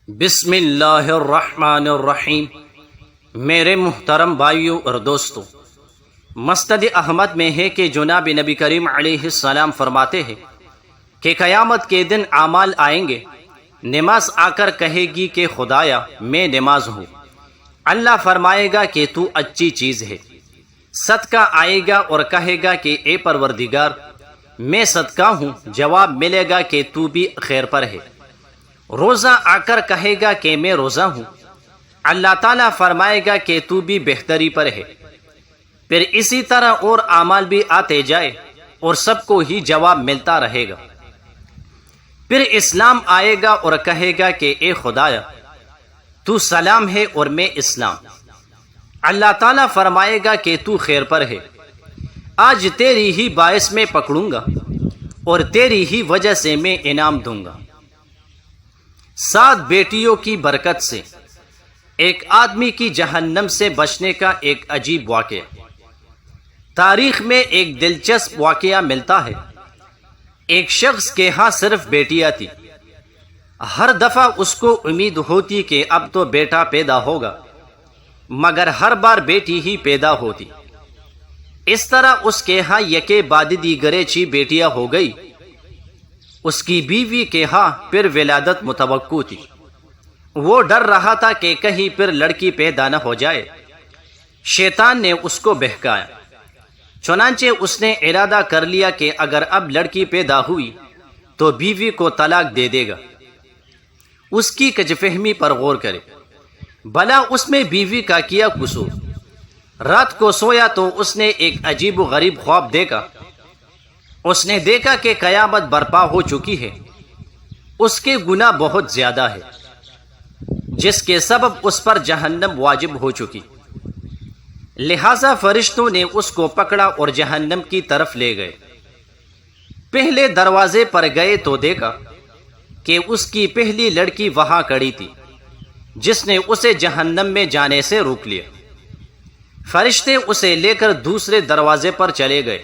بسم اللہ الرحمن الرحیم۔ میرے محترم بھائیوں اور دوستوں، مسند احمد میں ہے کہ جناب نبی کریم علیہ السلام فرماتے ہیں کہ قیامت کے دن اعمال آئیں گے، نماز آ کر کہے گی کہ خدایا میں نماز ہوں، اللہ فرمائے گا کہ تو اچھی چیز ہے۔ صدقہ آئے گا اور کہے گا کہ اے پروردگار میں صدقہ ہوں، جواب ملے گا کہ تو بھی خیر پر ہے۔ روزہ آ کر کہے گا کہ میں روزہ ہوں، اللہ تعالیٰ فرمائے گا کہ تو بھی بہتری پر ہے۔ پھر اسی طرح اور اعمال بھی آتے جائے اور سب کو ہی جواب ملتا رہے گا۔ پھر اسلام آئے گا اور کہے گا کہ اے خدایا تو سلام ہے اور میں اسلام، اللہ تعالیٰ فرمائے گا کہ تو خیر پر ہے، آج تیری ہی باعث میں پکڑوں گا اور تیری ہی وجہ سے میں انعام دوں گا۔ 7 بیٹیوں کی برکت سے ایک آدمی کی جہنم سے بچنے کا ایک عجیب واقعہ۔ تاریخ میں ایک دلچسپ واقعہ ملتا ہے۔ ایک شخص کے ہاں صرف بیٹیاں تھی۔ ہر دفعہ اس کو امید ہوتی کہ اب تو بیٹا پیدا ہوگا، مگر ہر بار بیٹی ہی پیدا ہوتی۔ اس طرح اس کے ہاں یکے بعد دیگرے 6 بیٹیاں ہو گئی۔ اس کی بیوی کے ہاں پھر ولادت متوقع تھی۔ وہ ڈر رہا تھا کہ کہیں پھر لڑکی پیدا نہ ہو جائے۔ شیطان نے اس کو بہکایا، چنانچہ اس نے ارادہ کر لیا کہ اگر اب لڑکی پیدا ہوئی تو بیوی کو طلاق دے دے گا۔ اس کی کج فہمی پر غور کرے، بھلا اس میں بیوی کا کیا قصور؟ رات کو سویا تو اس نے ایک عجیب و غریب خواب دیکھا۔ اس نے دیکھا کہ قیامت برپا ہو چکی ہے، اس کے گناہ بہت زیادہ ہے، جس کے سبب اس پر جہنم واجب ہو چکی۔ لہذا فرشتوں نے اس کو پکڑا اور جہنم کی طرف لے گئے۔ پہلے دروازے پر گئے تو دیکھا کہ اس کی پہلی لڑکی وہاں کھڑی تھی، جس نے اسے جہنم میں جانے سے روک لیا۔ فرشتے اسے لے کر دوسرے دروازے پر چلے گئے۔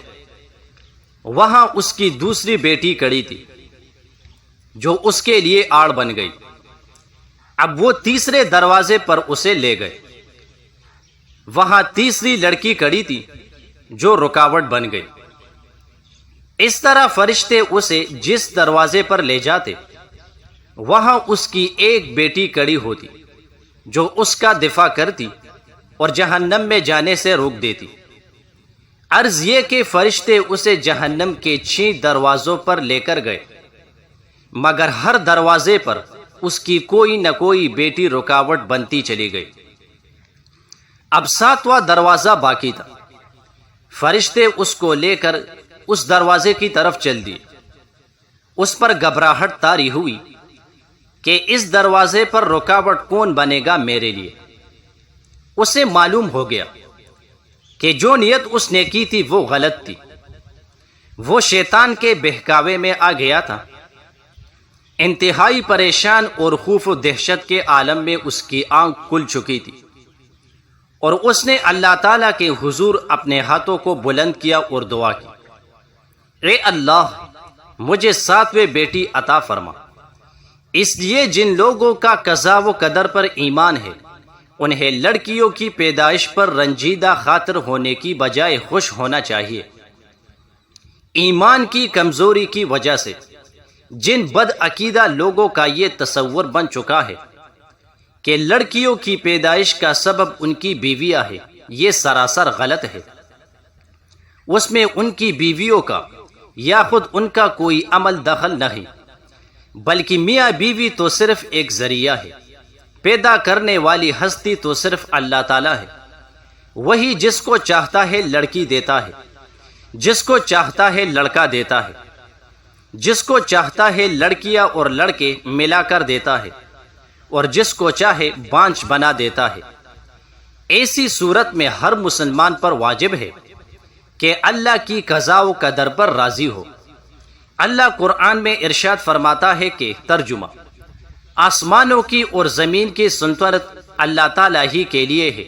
وہاں اس کی دوسری بیٹی کھڑی تھی، جو اس کے لیے آڑ بن گئی۔ اب وہ تیسرے دروازے پر اسے لے گئے۔ وہاں تیسری لڑکی کھڑی تھی، جو رکاوٹ بن گئی۔ اس طرح فرشتے اسے جس دروازے پر لے جاتے، وہاں اس کی ایک بیٹی کھڑی ہوتی، جو اس کا دفاع کرتی اور جہنم میں جانے سے روک دیتی۔ عرض یہ کہ فرشتے اسے جہنم کے 6 دروازوں پر لے کر گئے، مگر ہر دروازے پر اس کی کوئی نہ کوئی بیٹی رکاوٹ بنتی چلی گئی۔ اب 7واں دروازہ باقی تھا۔ فرشتے اس کو لے کر اس دروازے کی طرف چل دیے۔ اس پر گھبراہٹ طاری ہوئی کہ اس دروازے پر رکاوٹ کون بنے گا میرے لیے۔ اسے معلوم ہو گیا کہ جو نیت اس نے کی تھی وہ غلط تھی۔ وہ شیطان کے بہکاوے میں آ گیا تھا۔ انتہائی پریشان اور خوف و دہشت کے عالم میں اس کی آنکھ کھل چکی تھی، اور اس نے اللہ تعالیٰ کے حضور اپنے ہاتھوں کو بلند کیا اور دعا کی، اے اللہ مجھے 7ویں بیٹی عطا فرما۔ اس لیے جن لوگوں کا قضا و قدر پر ایمان ہے، انہیں لڑکیوں کی پیدائش پر رنجیدہ خاطر ہونے کی بجائے خوش ہونا چاہیے۔ ایمان کی کمزوری کی وجہ سے جن بد عقیدہ لوگوں کا یہ تصور بن چکا ہے کہ لڑکیوں کی پیدائش کا سبب ان کی بیویاں ہیں، یہ سراسر غلط ہے۔ اس میں ان کی بیویوں کا یا خود ان کا کوئی عمل دخل نہیں، بلکہ میاں بیوی تو صرف ایک ذریعہ ہے۔ پیدا کرنے والی ہستی تو صرف اللہ تعالیٰ ہے۔ وہی جس کو چاہتا ہے لڑکی دیتا ہے، جس کو چاہتا ہے لڑکا دیتا ہے، جس کو چاہتا ہے لڑکیاں اور لڑکے ملا کر دیتا ہے، اور جس کو چاہے بانجھ بنا دیتا ہے۔ ایسی صورت میں ہر مسلمان پر واجب ہے کہ اللہ کی قضا و قدر پر راضی ہو۔ اللہ قرآن میں ارشاد فرماتا ہے کہ ترجمہ، آسمانوں کی اور زمین کی سلطنت اللہ تعالیٰ ہی کے لیے ہے،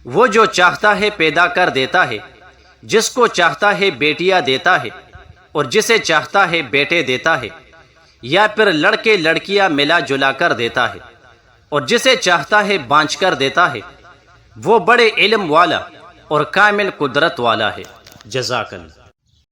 وہ جو چاہتا ہے پیدا کر دیتا ہے، جس کو چاہتا ہے بیٹیاں دیتا ہے اور جسے چاہتا ہے بیٹے دیتا ہے۔ یا پھر لڑکے لڑکیاں ملا جلا کر دیتا ہے، اور جسے چاہتا ہے بانچ کر دیتا ہے، وہ بڑے علم والا اور کامل قدرت والا ہے۔ جزاک اللہ۔